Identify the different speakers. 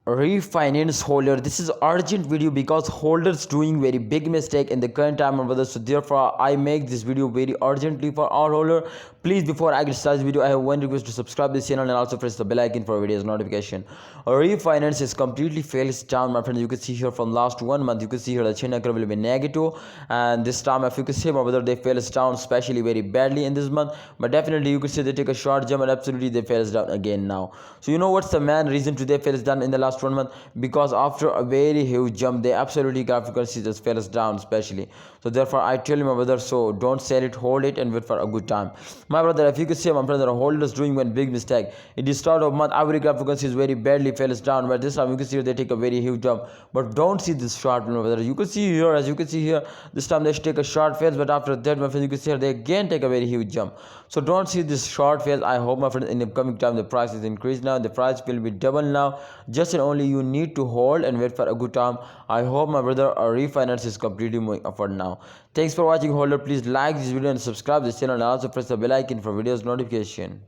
Speaker 1: Refinance holder, this is urgent video because holders doing very big mistake in the current time and weather, so therefore I make this video very urgently for our holder. Please, before I get started this video, I have one request to subscribe this channel and also press the bell icon for videos notification. Refinance is completely fails down, my friends. You can see here from last 1 month, you can see here the chain will be negative, and this time if you can see my brother, they fails down especially very badly in this month, but definitely you could see they take a short jump and absolutely they fails down again now. So you know what's the main reason to they fails down in the last 1 month? Because after a very huge jump, they absolutely graphical see just fails down especially. So therefore I tell you my brother, so don't sell it, hold it and wait for a good time, my brother. If you could see my brother, holders doing one big mistake. It is start of month, every graphical is very badly fails down, but this time you can see they take a very huge jump, but don't see this short, my brother. You can see here, as you can see here, this time they take a short phase, but after that, my friend, you can see here they again take a very huge jump. So don't see this short phase. I hope, my friend, in the coming time the price is increased now, the price will be double now. Just and only you need to hold and wait for a good time. I hope, my brother, a refinance is completely moving upward now. Thanks for watching, holder. Please like this video and subscribe this channel and also press the bell icon for videos notification.